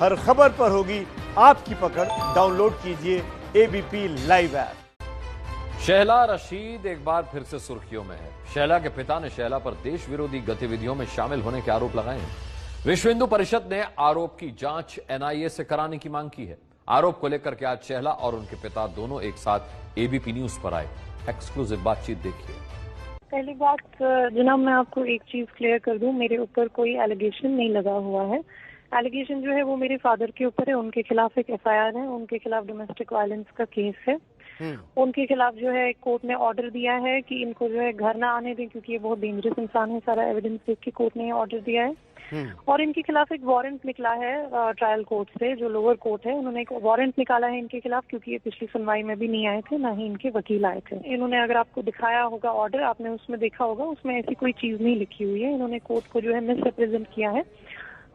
हर खबर पर होगी आपकी पकड़। डाउनलोड कीजिए ABP live app. Shehla Rashid एक बार फिर से सुर्खियों में है। शहला के पिता ने शहला पर देश विरोधी गतिविधियों में शामिल होने के आरोप लगाए हैं। विश्व हिंदू परिषद ने आरोप की जांच एनआईए से कराने की मांग की है। आरोप को लेकर के आज शहला और उनके पिता दोनों एक साथ एबीपी न्यूज पर आए। एक्सक्लूसिव बातचीत देखिए। पहली बात जनाब, मैं आपको एक चीज क्लियर कर दूं, मेरे ऊपर कोई एलिगेशन नहीं लगा हुआ है। एलिगेशन जो है वो मेरे फादर के ऊपर है, उनके खिलाफ एक एफआईआर है, उनके खिलाफ डोमेस्टिक वायलेंस का केस है। उनके खिलाफ जो है कोर्ट ने ऑर्डर दिया है कि इनको जो है घर ना आने दें क्योंकि ये बहुत डेंजरस इंसान है। सारा एविडेंस देख के कोर्ट ने ऑर्डर दिया है। और इनके खिलाफ एक वारंट निकला है ट्रायल कोर्ट से, जो लोअर कोर्ट है, उन्होंने एक वारंट निकाला है इनके खिलाफ क्योंकि ये पिछली सुनवाई में भी नहीं आए थे, ना ही इनके वकील आए थे। इन्होंने, अगर आपको दिखाया होगा ऑर्डर, आपने उसमें देखा होगा, उसमें ऐसी कोई चीज नहीं लिखी हुई है। इन्होंने कोर्ट को जो है मिस रिप्रेजेंट किया है।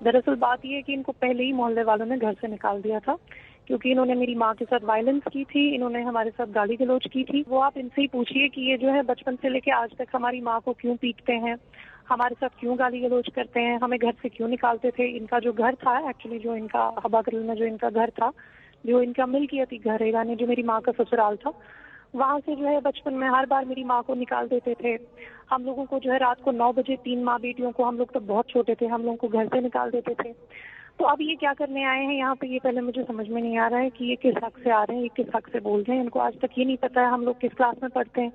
दरअसल बात यह है कि इनको पहले ही मोहल्ले वालों ने घर से निकाल दिया था क्योंकि इन्होंने मेरी माँ के साथ वायलेंस की थी, इन्होंने हमारे साथ गाली गलौज की थी। वो आप इनसे ही पूछिए कि ये जो है बचपन से लेके आज तक हमारी माँ को क्यों पीटते हैं, हमारे साथ क्यों गाली गलौज करते हैं, हमें घर से क्यों निकालते थे। इनका जो घर था, एक्चुअली जो इनका हबाकरल में जो इनका घर था, जो इनका मिल्कियती घर है, यानी जो मेरी माँ का ससुराल था, वहां से जो है बचपन में हर बार मेरी माँ को निकाल देते थे। हम लोगों को जो है रात को 9 बजे 3 माँ बेटियों को, हम लोग तो बहुत छोटे थे, हम लोगों को घर से निकाल देते थे। तो अब ये क्या करने आए हैं यहाँ पे, ये पहले मुझे समझ में नहीं आ रहा है कि ये किस हक से आ रहे हैं, ये किस हक से बोल रहे हैं। इनको आज तक ये नहीं पता है हम लोग किस क्लास में पढ़ते हैं,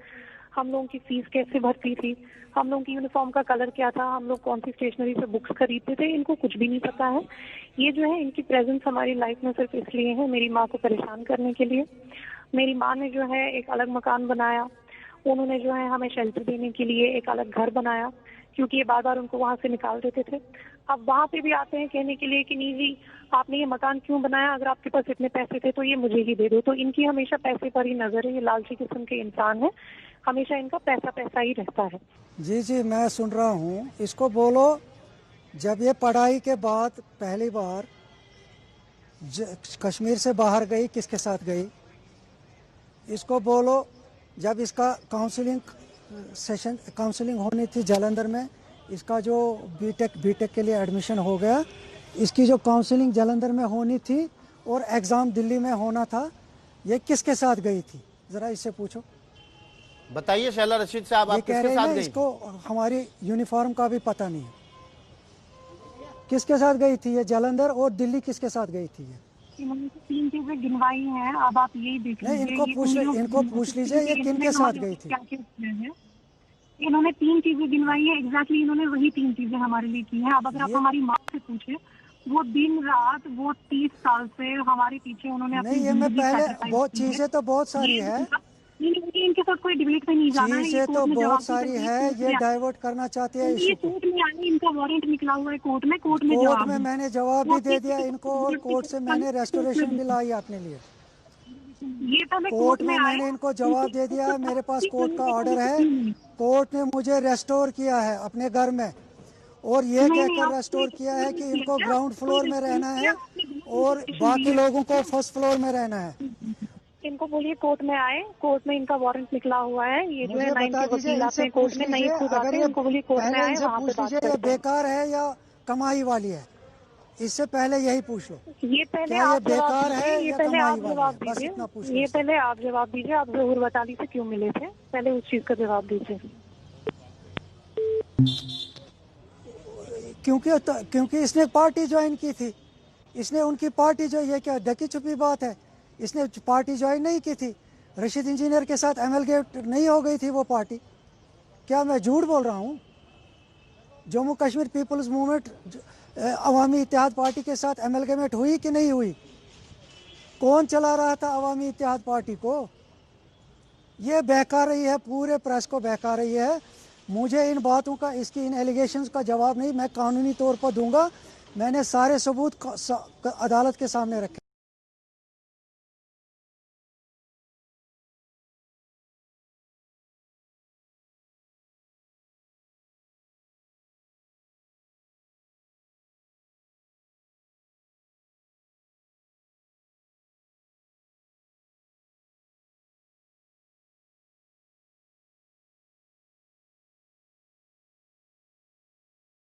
हम लोगों की फीस कैसे भरती थी, हम लोगों की यूनिफॉर्म का कलर क्या था, हम लोग कौन सी स्टेशनरी से बुक्स खरीदते थे। इनको कुछ भी नहीं पता है। ये जो है इनकी प्रेजेंस हमारी लाइफ में सिर्फ इसलिए है मेरी माँ को परेशान करने के लिए। मेरी माँ ने जो है एक अलग मकान बनाया, उन्होंने जो है हमें शेल्टर देने के लिए एक अलग घर बनाया क्योंकि ये बार बार उनको वहां से निकाल देते थे। अब वहां पे भी आते हैं कहने के लिए कि नहीं जी आपने ये मकान क्यों बनाया, अगर आपके पास इतने पैसे थे तो ये मुझे ही दे दो। तो इनकी हमेशा पैसे पर ही नजर है। ये लालची किस्म के इंसान है, हमेशा इनका पैसा पैसा ही रहता है। जी मैं सुन रहा हूँ। इसको बोलो जब ये पढ़ाई के बाद पहली बार कश्मीर से बाहर गई, किसके साथ गई। इसको बोलो जब इसका काउंसलिंग होनी थी जालंधर में, इसका जो बीटेक के लिए एडमिशन हो गया, इसकी जो काउंसलिंग जालंधर में होनी थी और एग्ज़ाम दिल्ली में होना था, ये किसके साथ गई थी, ज़रा इससे पूछो। बताइए शहला रशीद साहब, आप किसके साथ गई? इसको हमारी यूनिफॉर्म का भी पता नहीं है, किसके साथ गई थी ये जालंधर और दिल्ली किसके साथ गई थी ये। इन्होंने 3 चीजें गिनवाई हैं, अब आप यही देख लीजिए। इनको पूछ लीजिए ये किन के साथ गई थी। इन्होंने 3 चीजें गिनवाई है, एग्जैक्टली इन्होंने वही 3 चीजें हमारे लिए की हैं। अब अगर आप हमारी माँ से पूछे, वो दिन रात, वो 30 साल से हमारे पीछे उन्होंने नहीं, ये मैं पहले बहुत चीजें तो बहुत सारी है, इनके साथ कोई डिबेट में नहीं जाना है। चीजें तो बहुत सारी है, ये डाइवर्ट करना चाहते हैं। ये कोर्ट में आई, इनका वारंट निकला हुआ है कोर्ट में मैंने जवाब भी दे दिया इनको और कोर्ट से मैंने रेस्टोरेशन भी लाई अपने लिए। ये कोर्ट में मैंने इनको जवाब दे दिया, मेरे पास कोर्ट का ऑर्डर है, कोर्ट ने मुझे रेस्टोर किया है अपने घर में, और ये कहकर रेस्टोर किया है कि इनको ग्राउंड फ्लोर में रहना है और बाकी लोगों को फर्स्ट फ्लोर में रहना है। इनको बोलिए कोर्ट में आए, कोर्ट में इनका वारंट निकला हुआ है। ये जो है 9 के वकील आते हैं कोर्ट में, नहीं खुद आते हैं। इनको बोलिए कोर्ट में आए, वहाँ पे बात करते हैं। बेकार है या कमाई वाली है, इससे पहले यही पूछ लो। ये पहले आप बेकार है, ये पहले आप जवाब दीजिए। ये पहले आप जवाब दीजिए, आप ज़हूर वताली से क्यों मिले थे, पहले उस चीज का जवाब दीजिए। क्योंकि इसने पार्टी ज्वाइन की थी, इसने उनकी पार्टी जो, ये क्या ढकी छुपी बात है, इसने पार्टी ज्वाइन नहीं की थी। रशीद इंजीनियर के साथ एमएलगेट नहीं हो गई थी वो पार्टी। क्या मैं झूठ बोल रहा हूँ? जम्मू कश्मीर पीपल्स मूवमेंट अवामी इत्तेहाद पार्टी के साथ एमएलगेमेंट हुई कि नहीं हुई? कौन चला रहा था अवामी इत्तेहाद पार्टी को? ये बहका रही है, पूरे प्रेस को बहका रही है। मुझे इन बातों का, इसकी इन एलिगेशंस का जवाब नहीं, मैं कानूनी तौर पर दूंगा। मैंने सारे सबूत अदालत के सामने रखे।